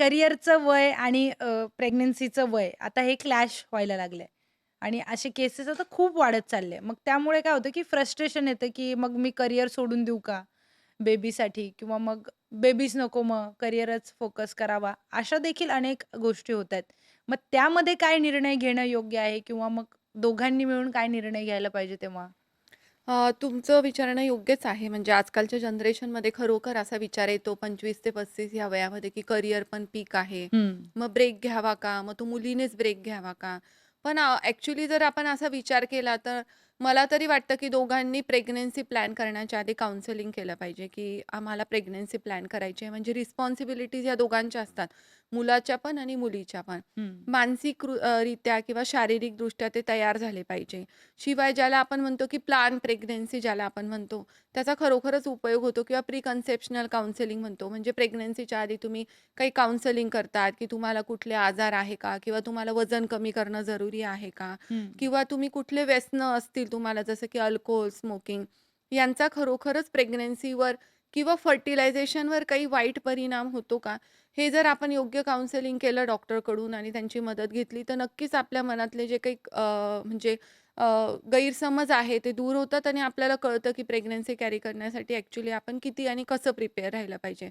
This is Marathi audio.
करिअरचं वय आणि प्रेग्नन्सीचं वय आता हे क्लॅश व्हायला लागलंय आणि असे केसेस आता खूप वाढत चालले. मग त्यामुळे काय होतं, की फ्रस्ट्रेशन येतं, की मग मी करिअर सोडून देऊ का बेबीसाठी? किंवा मग बेबीच नको, मग करिअरच फोकस करावा. अशा देखील अनेक गोष्टी होतायत. मग त्यामध्ये काय निर्णय घेणं योग्य आहे किंवा मग दोघांनी मिळून काय निर्णय घ्यायला पाहिजे तेव्हा? तुमचं विचारणं योग्यच आहे. म्हणजे आजकालच्या जनरेशनमध्ये खरोखर असा विचार येतो 25 ते 35 या वयामध्ये, की करिअर पण पीक आहे. हं. मग ब्रेक घ्यावा का? मग तो मुलीनेच ब्रेक घ्यावा का? पण ॲक्चुअली जर आपण असा विचार केला, तर मला तरी वाटतं, की दोघांनी प्रेग्नन्सी प्लॅन करण्याच्या आधी काउन्सेलिंग केलं पाहिजे, की आम्हाला प्रेग्नन्सी प्लॅन करायची आहे. म्हणजे रिस्पॉन्सिबिलिटीज या दोघांच्या असतात, मुलाच्या पण आणि मुलीच्या पण. हं. मानसिक रित्या किंवा शारीरिकदृष्ट्या ते तयार झाले पाहिजे. शिवाय ज्याला आपण म्हणतो, की प्लान प्रेग्नन्सी ज्याला आपण म्हणतो, त्याचा खरोखरच उपयोग होतो किंवा प्री कन्सेप्शनल काउन्सेलिंग म्हणतो. म्हणजे प्रेग्नन्सीच्या आधी तुम्ही काही काउन्सेलिंग करतात, की तुम्हाला कुठले आजार आहे का? किंवा तुम्हाला वजन कमी करणं जरुरी आहे का? हं. किंवा तुम्ही कुठले व्यसनं असतील तुम्हाला जसं की अल्कोहोल, स्मोकिंग यांचा खरोखरच प्रेग्नन्सीवर किंवा फर्टिलायझेशनवर काही वाईट परिणाम होतो का? हे जर आपण योग्य काउन्सेलिंग केलं डॉक्टरकडून आणि त्यांची मदत घेतली, तर नक्कीच आपल्या मनातले जे काही म्हणजे अ, गैरसमज आहे ते दूर होतात आणि आपल्याला कळतं, की प्रेग्नन्सी कॅरी करण्यासाठी ॲक्चुअली आपण किती आणि कसं प्रिपेअर राहायला पाहिजे.